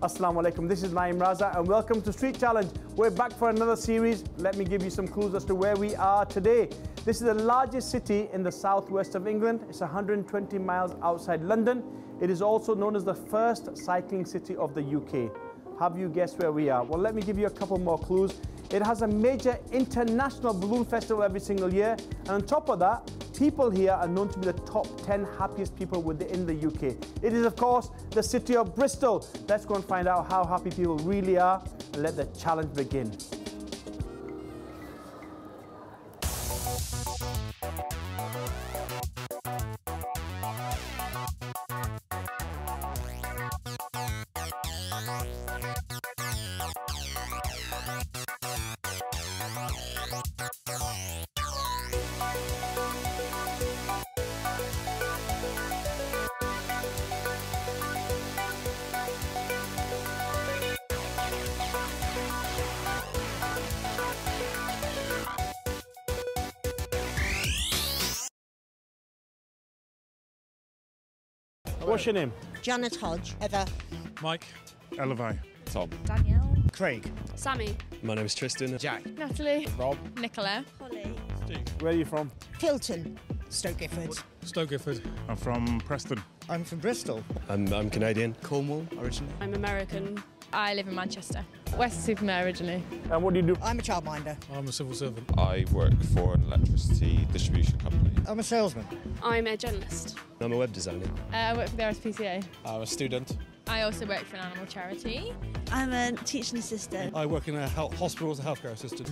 Assalamu alaikum, this is Naeem Raza and welcome to Street Challenge. We're back for another series. Let me give you some clues as to where we are today. This is the largest city in the southwest of England. It's 120 miles outside London. It is also known as the first cycling city of the UK. Have you guessed where we are? Well, let me give you a couple more clues. It has a major international balloon festival every single year, and on top of that, people here are known to be the top 10 happiest people within the UK. It is, of course, the city of Bristol. Let's go and find out how happy people really are and let the challenge begin. What's your name? Janet Hodge. Heather. Mike. Elevai. Tom. Danielle. Craig. Sammy. My name is Tristan. Jack. Natalie. Rob. Nicola. Holly. Steve. Where are you from? Hilton. Stoke Gifford. Stoke Gifford. I'm from Preston. I'm from Bristol. I'm Canadian. Cornwall, originally. I'm American. I live in Manchester. West-Supermare originally. And what do you do? I'm a childminder. I'm a civil servant. I work for an electricity distribution company. I'm a salesman. I'm a journalist. I'm a web designer. I work for the RSPCA. I'm a student. I also work for an animal charity. I'm a teaching assistant. I work in a hospital as a healthcare assistant.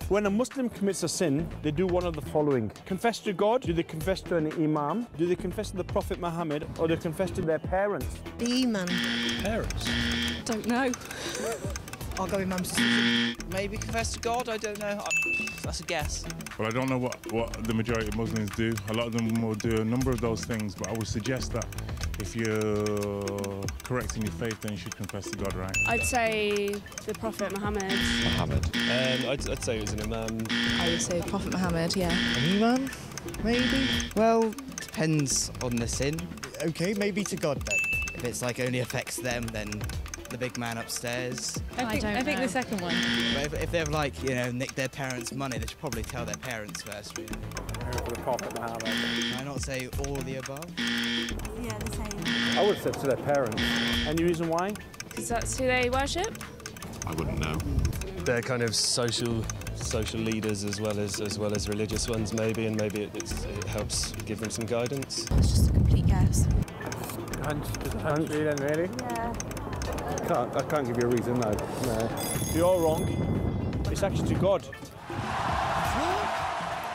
When a Muslim commits a sin, they do one of the following. Confess to God, do they confess to an imam, do they confess to the Prophet Muhammad, or do they confess to their parents? The man. Parents. Don't know. I'll go with mum's. Maybe confess to God, I don't know. That's a guess. Well, I don't know what the majority of Muslims do. A lot of them will do a number of those things, but I would suggest that if you're correct in your faith, then you should confess to God, right? I'd say the Prophet Muhammad. Muhammad. I'd say it was an imam. I would say Prophet Muhammad, yeah. An imam? Maybe? Well, depends on the sin. Okay, maybe to God then. If it's like only affects them, then the big man upstairs. I think the second one. But if they've like, you know, nicked their parents' money, they should probably tell their parents first, really. For the Prophet Muhammad. Can I not say all the above? Yeah, the same. I would say to their parents. Any reason why? Because that's who they worship. I wouldn't know. They're kind of social leaders as well as religious ones, maybe, and maybe it helps give them some guidance. It's just a complete guess. Hunch then, really? Yeah. I can't give you a reason, no. You're all wrong. It's actually to God.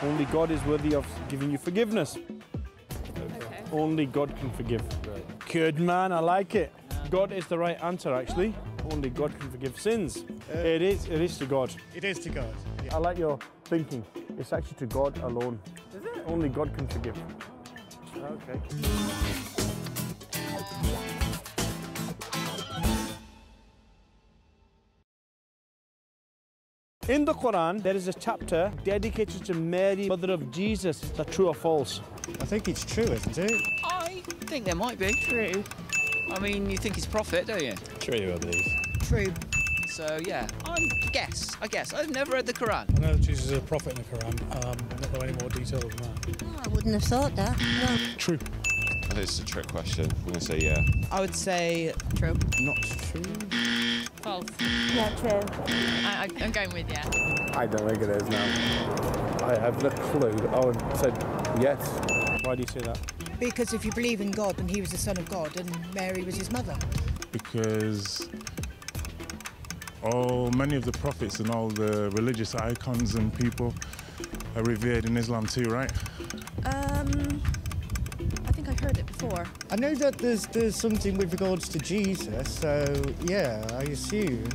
Only God is worthy of giving you forgiveness. Okay. Only God can forgive. Right. Good man, I like it. God is the right answer, actually. Only God can forgive sins. It is to God. It is to God. Yeah. I like your thinking. It's actually to God alone. Is it? Only God can forgive. Okay. In the Quran, there is a chapter dedicated to Mary, mother of Jesus. Is that true or false? I think it's true, isn't it? I think there might be. True. I mean, you think he's prophet, don't you? True, I believe. True. So, yeah, I guess. I've never read the Quran. I know that Jesus is a prophet in the Quran. Not know any more detail than that. Oh, I wouldn't have thought that. No. True. I think it's a trick question. I'm going to say yeah. I would say True. not true. False. Yeah, true. I'm going with yeah. I don't think it is now. I have no clue. I would say yes. Why do you say that? Because if you believe in God, then he was the son of God and Mary was his mother. Because many of the prophets and all the religious icons and people are revered in Islam too, right? I think I've heard it before. I know that there's something with regards to Jesus, so yeah, I assume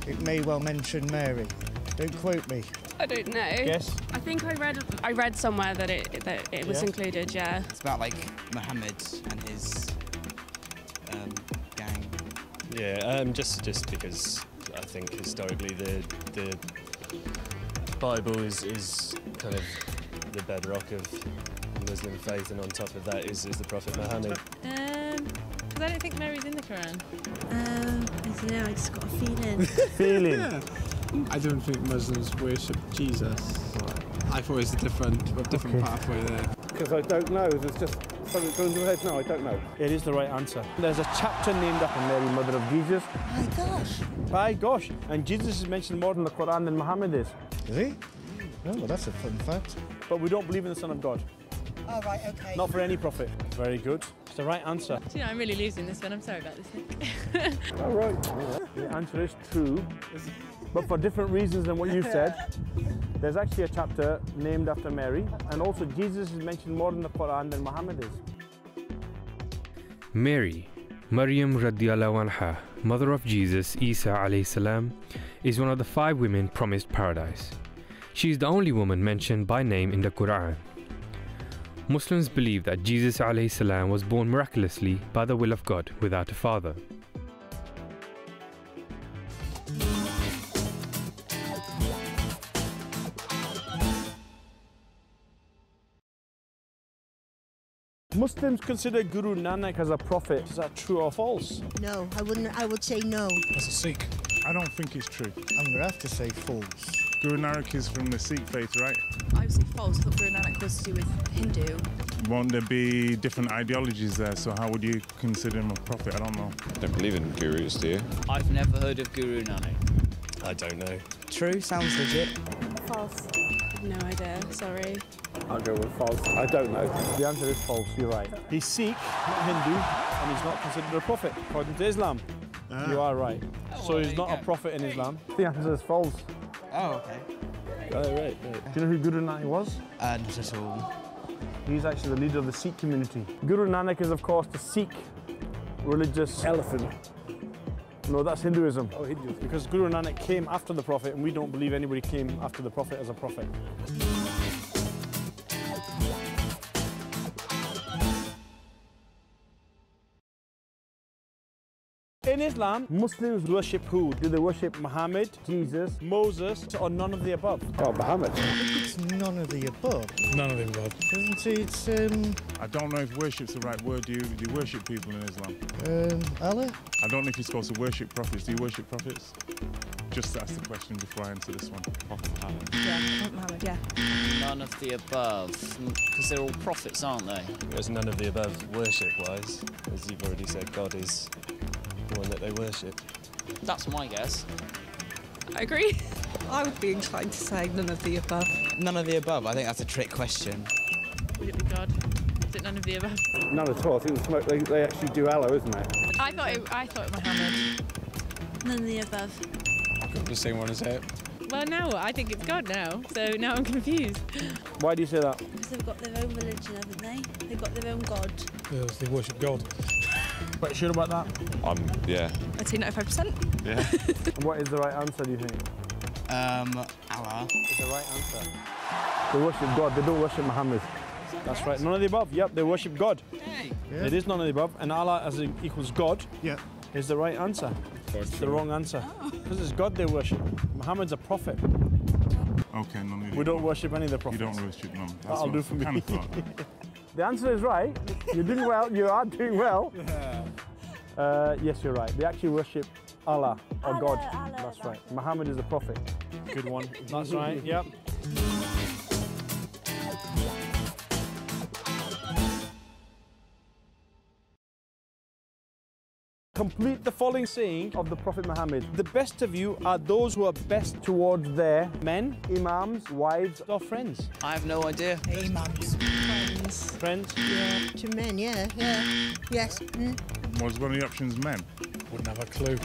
it may well mention Mary. Don't quote me. I don't know. Yes. I think I read somewhere that it was included. Yeah. It's about like Muhammad and his gang. Yeah, just because I think historically the Bible is kind of the bedrock of Muslim faith, and on top of that is the Prophet Muhammad. Because I don't think Mary's in the Quran. I don't know, I just got a feeling. Feeling. Yeah. I don't think Muslims worship Jesus. I thought it was a different pathway there. Because I don't know, there's just something going through my head. No, I don't know. It is the right answer. There's a chapter named after Mary, mother of Jesus. My gosh. My gosh. And Jesus is mentioned more in the Quran than Muhammad is. Is he? Oh, well, that's a fun fact. But we don't believe in the Son of God. Oh, right, okay. Not for any prophet. Very good. It's the right answer. Do you know, I'm really losing this one. I'm sorry about this, Nick. All right. The answer is true, but for different reasons than what you said. There's actually a chapter named after Mary, and also Jesus is mentioned more in the Quran than Muhammad is. Mary, Maryam radiallahu anha, mother of Jesus, Isa alayhi salam, is one of the 5 women promised paradise. She is the only woman mentioned by name in the Quran. Muslims believe that Jesus alayhi salam was born miraculously by the will of God without a father. Muslims consider Guru Nanak as a prophet. Is that true or false? No, I wouldn't. I would say no. As a Sikh, I don't think it's true. I'm going to have to say false. Guru Nanak is from the Sikh faith, right? I would say false. I thought Guru Nanak was to do with Hindu. Won't there be different ideologies there? So how would you consider him a prophet? I don't know. Don't believe in gurus, do you? I've never heard of Guru Nanak. I don't know. True, sounds legit. False. No idea, sorry. I'll go with false. I don't know. The answer is false, you're right. He's Sikh, not Hindu, and he's not considered a prophet, according to Islam. You are right. So he's not a prophet in Islam. The answer is false. Oh, okay. Right. Do you know who Guru Nanak was? Not at all. He's actually the leader of the Sikh community. Guru Nanak is, of course, the Sikh religious Elephant. No, that's Hinduism. Oh, Hinduism. Because Guru Nanak came after the Prophet, and we don't believe anybody came after the Prophet as a prophet. In Islam, Muslims worship who? Do they worship Muhammad, Jesus, Moses, or none of the above? Oh, Muhammad. I think it's none of the above. None of the above. Isn't it, I don't know if worship's the right word. Do you worship people in Islam? Allah? I don't know if you're supposed to worship prophets. Do you worship prophets? Just ask the question before I answer this one. Prophet Muhammad. Yeah, Muhammad, yeah. None of the above, because they're all prophets, aren't they? There's none of the above worship-wise, as you've already said. God is the one that they worship. That's my guess. I agree. I would be inclined to say none of the above. None of the above. I think that's a trick question. Would it be God? Is it none of the above? None at all. I think they actually do Allah, isn't it? I thought Muhammad. None of the above. The same one as it. Well, now I think it's God now, so now I'm confused. Why do you say that? Because they've got their own religion, haven't they? They've got their own God. Yes, they worship God. Quite sure about that? Yeah. I'd say 95%. Yeah. And what is the right answer, do you think? Allah. Is the right answer. They worship God, they don't worship Muhammad. That's right, none of the above. Yep, they worship God. Hey. Yeah. It is none of the above, and Allah as in equals God is the right answer. It's the wrong answer. Because it's God they worship. Muhammad's a prophet. Okay, none of the We don't worship any of the prophets. You don't worship none. That's That'll what do for me. kind of thought. The answer is right. You're doing well. You are doing well. Yes, you're right. They actually worship Allah or God. That's right. Muhammad is the prophet. Good one. That's right. Yep. Complete the following saying of the Prophet Muhammad. The best of you are those who are best towards their men, imams, wives, or friends. I have no idea. Imams. Friends. Friends? Yeah. To men, yeah. Yes. Was one of the options men? Wouldn't have a clue.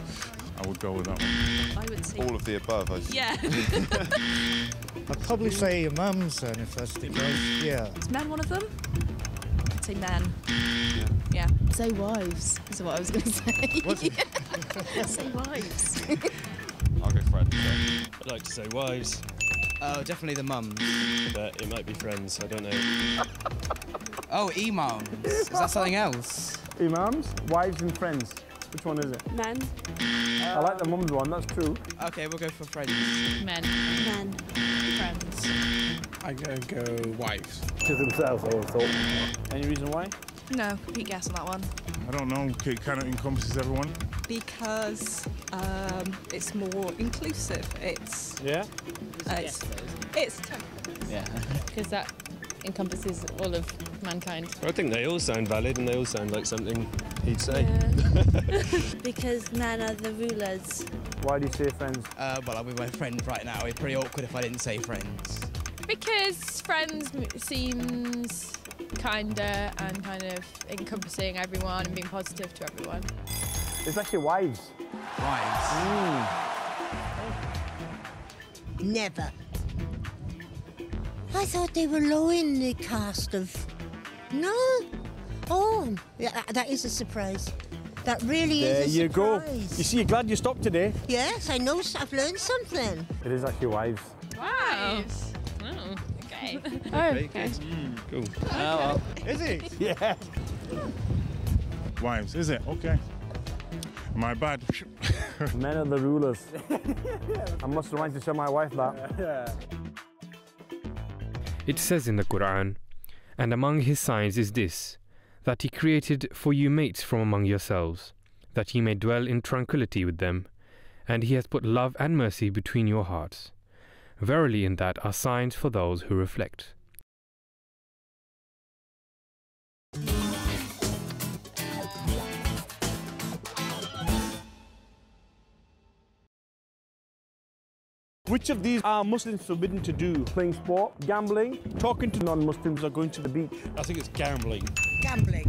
I would go with that one. I would say... All of the above. Yeah. I'd probably say imams then, if that's the case. Yeah. Is man one of them? I'd say man. Yeah. Say wives, is what I was going to say. Was it? Say wives. I'll go friends. I'd like to say wives, Oh, definitely the mums. but it might be friends. I don't know. Oh, imams. Is that something else? Imams, wives, and friends. Which one is it? Men. I like the mum's one, that's true. Okay, we'll go for friends. Men. Men. Friends. I'm going to go wives. To themselves, I would have thought. Any reason why? No, complete guess on that one. I don't know. It kind of encompasses everyone. Because it's more inclusive. It's Yeah. It's Yeah. Because that encompasses all of mankind. I think they all sound valid and they all sound like something he'd say. Because men are the rulers. Why do you say friends? Well, I'm with my friend right now. It'd be pretty awkward if I didn't say friends. Because friends seems kinder and kind of encompassing everyone and being positive to everyone. It's actually wives. Wives. Never. I thought they were low in the cast of... No? Oh, yeah, that is a surprise. That really There is a you go. surprise. You see, you're glad you stopped today. Yes, I know, I've learned something. It is actually wives. Wow. Oh, okay. Okay. Cool. Oh, well. Is it? Yeah. Wives, is it? Okay. My bad. Men are the rulers. I must remind to show my wife that. It says in the Quran, "And among his signs is this, that he created for you mates from among yourselves, that ye may dwell in tranquility with them, and he has put love and mercy between your hearts. Verily in that are signs for those who reflect." Which of these are Muslims forbidden to do? Playing sport, gambling, talking to non-Muslims, or going to the beach? I think it's gambling. Gambling.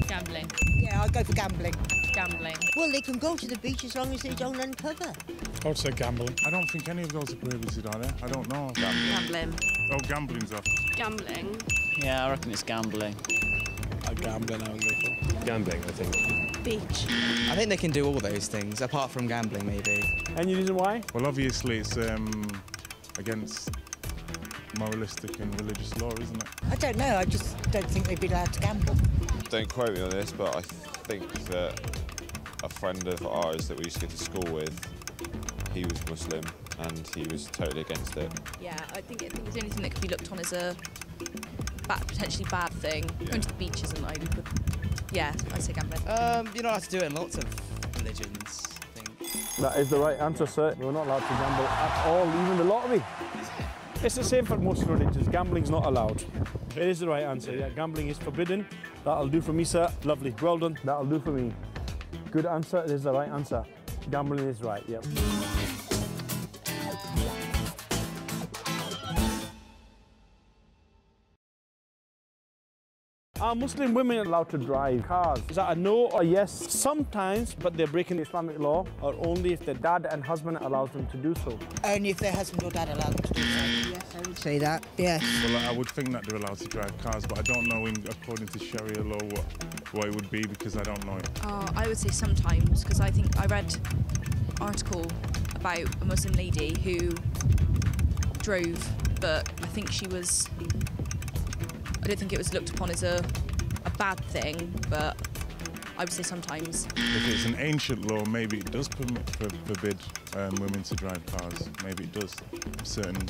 Gambling. Yeah, I'd go for gambling. Gambling. Well, they can go to the beach as long as they don't uncover. I would say gambling. I don't think any of those are prohibited, are they? I don't know. Gambling. Oh, gambling's off. Gambling. Yeah, I reckon it's gambling. Gambling, I would go for. Gambling, I think. Beach. I think they can do all those things, apart from gambling, maybe. Any reason why? Well, obviously it's against moralistic and religious law, isn't it? I don't know, I just don't think they'd be allowed to gamble. Don't quote me on this, but I think that a friend of ours that we used to go to school with, he was Muslim and he was totally against it. Yeah, I think it's the only thing that could be looked on as a potentially bad thing. Going to the beach isn't, I would, yeah, I'd say gambling. You're not allowed to do it in lots of religions, I think. That is the right answer, sir. We're not allowed to gamble at all, even the lottery. It's the same for most religions. Gambling's not allowed. It is the right answer. Yeah, gambling is forbidden. That'll do for me, sir. Lovely. Well done. That'll do for me. Good answer. It is the right answer. Gambling is right. Yep. Are Muslim women allowed to drive cars? Is that a no or yes? Sometimes, but they're breaking Islamic law, or only if their dad and husband allows them to do so. Only if their husband or dad allow them to do so. Yes, I would say that. Yes. Well, I would think that they're allowed to drive cars, but I don't know, according to Sharia law, what it would be, because I don't know it. Oh, I would say sometimes, because I think I read an article about a Muslim lady who drove, but I think she was... I don't think it was looked upon as a bad thing, but I would say sometimes. If it's an ancient law, maybe it does forbid women to drive cars. Maybe it does, certain.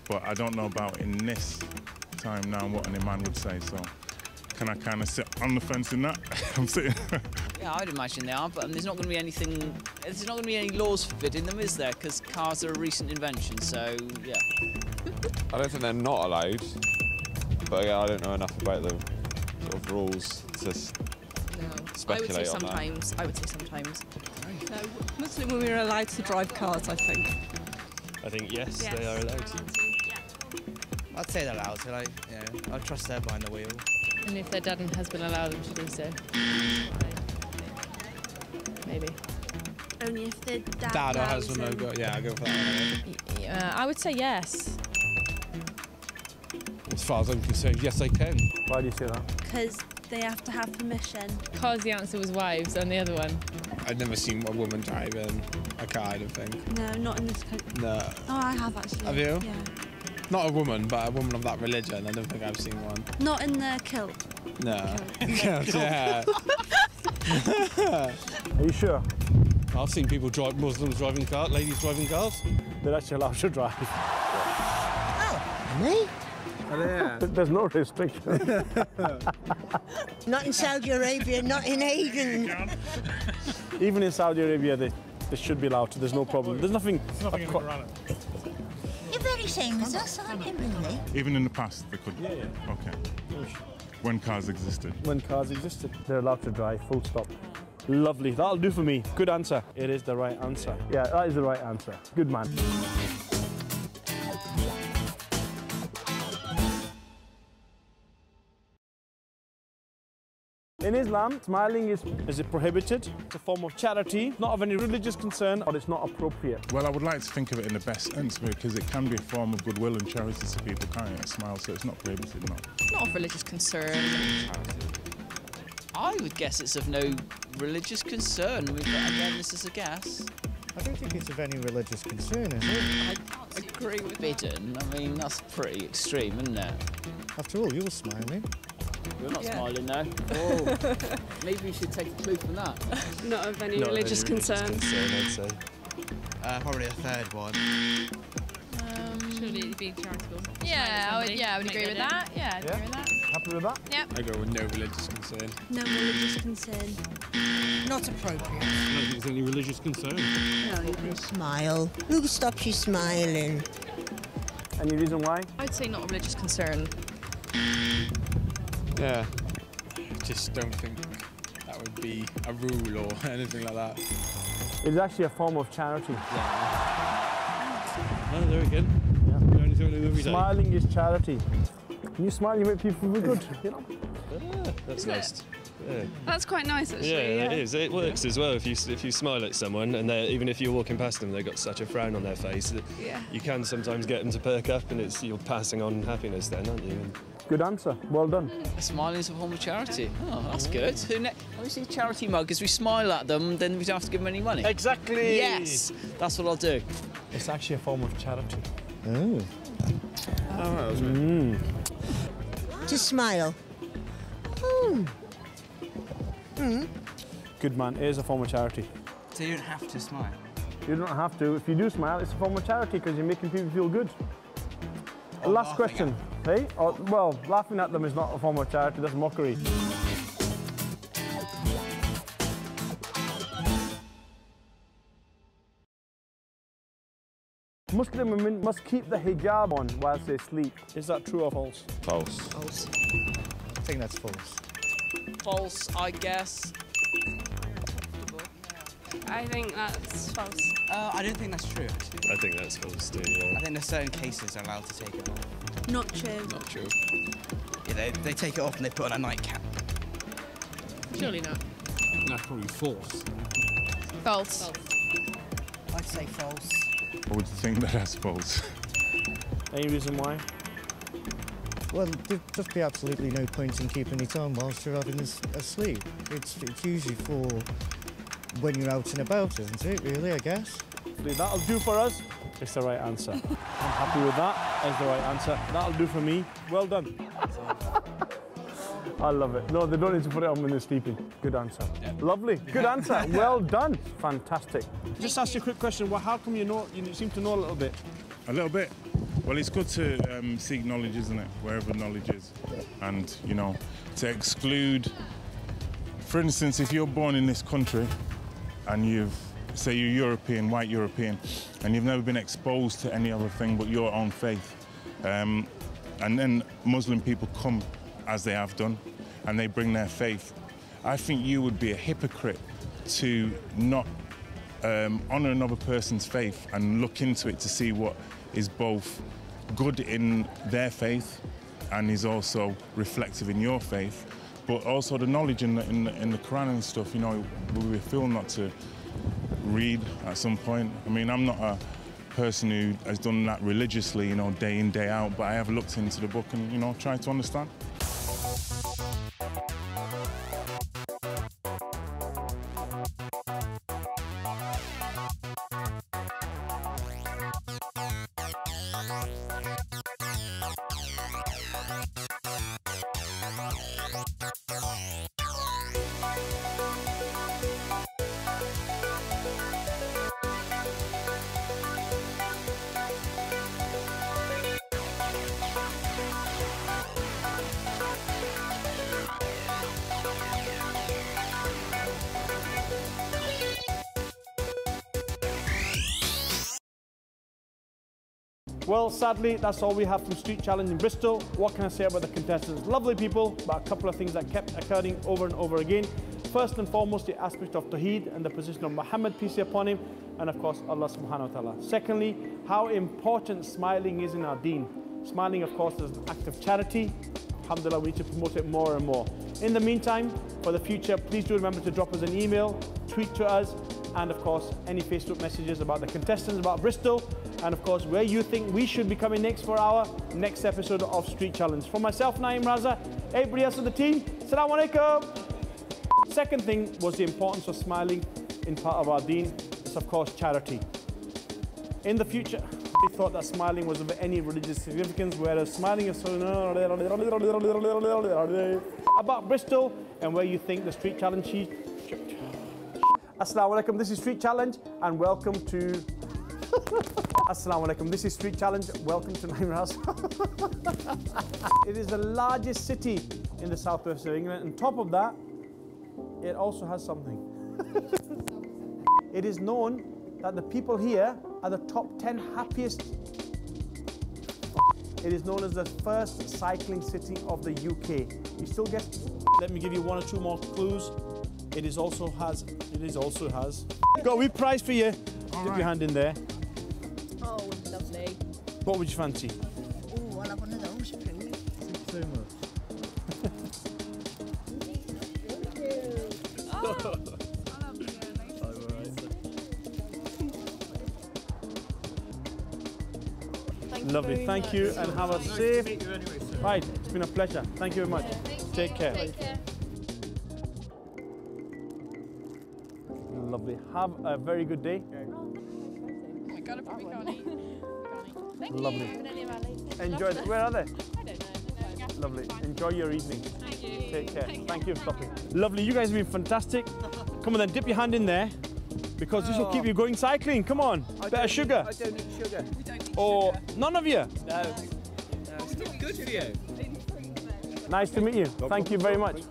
But I don't know about in this time now what an imam would say, so can I kind of sit on the fence in that? I'm sitting. Yeah, I'd imagine they are, but there's not going to be anything. There's not going to be any laws forbidding them, is there? Because cars are a recent invention, so yeah. I don't think they're not allowed, but again, I don't know enough about the sort of rules to speculate I would say on sometimes. I would say sometimes. No, Muslim women are allowed to drive cars, I think. I think yes, they are allowed. I'd say they're allowed to, like, you know, I'd trust they're behind the wheel. And if their dad and husband allow them to do so. Maybe. Only if their dad Dad or allows husband, them. yeah, I go for that one. Yeah, I would say yes. As far as I'm concerned, yes, I can. Why do you say that? Because they have to have permission. Because the answer was wives on the other one. I've never seen a woman driving a car, I don't think. No, not in this country. No. Oh, I have actually. Have you? Yeah. Not a woman, but a woman of that religion. I don't think I've seen one. Not in the kilt. No. Yeah. Are you sure? I've seen people drive, Muslims driving cars, ladies driving cars. They're actually allowed to drive. Me? There's no restriction. Not in Saudi Arabia, not in Aden. Even in Saudi Arabia, they should be allowed to. There's no problem. There's nothing. Nothing in the Quran. You're very same as us, aren't you, really? Even in the past, they could. Yeah. Okay. When cars existed. When cars existed, they're allowed to drive. Full stop. Lovely. That'll do for me. Good answer. It is the right answer. Yeah, that is the right answer. Good man. In Islam, smiling is it prohibited? It's a form of charity, not of any religious concern, or it's not appropriate. Well, I would like to think of it in the best sense because it can be a form of goodwill and charity to people, can't it? A smile, so it's not prohibited, no. Not of religious concern. I would guess it's of no religious concern. Again, this is a guess. I don't think it's of any religious concern, is it? I agree with Bidden. I mean, that's pretty extreme, isn't it? After all, you're smiling. You're not smiling now. Oh. Maybe we should take a clue from that. Not of any religious concern. I'd say. Probably a third one. Surely being charitable. Yeah, I would agree with that. Yeah, I'd agree with that. Happy with that? Yep. I go with no religious concern. No religious concern. Not appropriate. I don't think there's any religious concern. No, you can smile. Who stops you smiling? Any reason why? I'd say not a religious concern. Yeah. I just don't think that would be a rule or anything like that. It's actually a form of charity. Oh, there again. Yeah. Smiling is charity. When you smile, you make people feel good, you know? Yeah, that's nice. Yeah. That's quite nice, actually. Yeah, it is. It works as well. If you smile at someone, and even if you're walking past them, they've got such a frown on their face that you can sometimes get them to perk up, and you're passing on happiness then, aren't you? Good answer. Well done. Smiling is a form of charity. Oh, that's good. When we see charity muggers, we smile at them, then we don't have to give them any money. Exactly. Yes, that's what I'll do. It's actually a form of charity. Oh. To smile. Good man. It is a form of charity. So you don't have to smile? You don't have to. If you do smile, it's a form of charity because you're making people feel good. Last question. Hey? Well, laughing at them is not a form of charity, that's mockery. Muslim women must keep the hijab on whilst they sleep. Is that true or false? False. False. I think that's false. False, I guess. I think that's false. I don't think that's true, actually. I think that's false too, yeah. I think there's certain cases are allowed to take it off. Not true. Not true. Yeah, they take it off and they put on a nightcap. Surely not. That's probably false. False. I'd say false. I would think that that's false. Any reason why? Well, there'd just be absolutely no point in keeping it on whilst you're having a sleep. It's usually for when you're out and about, isn't it, really, I guess? That'll do for us. It's the right answer. I'm happy with that. That's the right answer. That'll do for me. Well done. I love it. No, they don't need to put it on when they're sleeping. Good answer. Yeah. Lovely. Good answer. Well done. Fantastic. Just ask you a quick question. Well, how come you seem to know a little bit? A little bit? Well, it's good to seek knowledge, isn't it? Wherever knowledge is. And, you know, to exclude... For instance, if you're born in this country and say you're European, white European, and you've never been exposed to any other thing but your own faith, and then Muslim people come as they have done, and they bring their faith, I think you would be a hypocrite to not honour another person's faith and look into it to see what is both good in their faith and is also reflective in your faith, but also the knowledge in the Quran and stuff. You know, we feel not to read at some point. I mean, I'm not a person who has done that religiously, you know, day in, day out, but I have looked into the book and, you know, tried to understand. Well, sadly, that's all we have from Street Challenge in Bristol. What can I say about the contestants? Lovely people, but a couple of things that kept occurring over and over again. First and foremost, the aspect of Tawheed and the position of Muhammad, peace be upon him, and of course, Allah subhanahu wa ta'ala. Secondly, how important smiling is in our deen. Smiling, of course, is an act of charity. Alhamdulillah, we need to promote it more and more. In the meantime, for the future, please do remember to drop us an email, tweet to us, and of course, any Facebook messages about the contestants, about Bristol, and of course, where you think we should be coming next for our next episode of Street Challenge. For myself, Naeem Raza, everybody else on the team, Assalamu alaikum. Second thing was the importance of smiling in part of our deen. It's of course charity. In the future, we thought that smiling was of any religious significance, whereas smiling is so about Bristol and where you think the Street Challenge. Assalamu alaikum, this is Street Challenge and welcome to Assalamu alaikum, this is Street Challenge, welcome to Naeem Raza. It is the largest city in the southwest of England. On top of that, it also has something. It is known that the people here are the top 10 happiest. It is known as the first cycling city of the UK. You still get? Let me give you one or two more clues. It also has. Got a wee prize for you. Dip your hand in there. Oh, lovely. What would you fancy? Oh, I'll have one of those, please. Thank you so much. Lovely, thank you and have a safe. Right, it's been a pleasure. Thank you very much. Take care. Lovely. Have a very good day. I gotta probably can't eat. Thank Lovely. you. Enjoy it. Where are they? I don't know. Lovely. Enjoy your evening. Thank you. Take care. Thank you for stopping. Lovely. You guys have been fantastic. Come on then, dip your hand in there because this will keep you going cycling. Come on. Better sugar. I don't eat sugar. We don't eat Or none of you? No. It's not good for you. Nice to meet you. Thank you very much.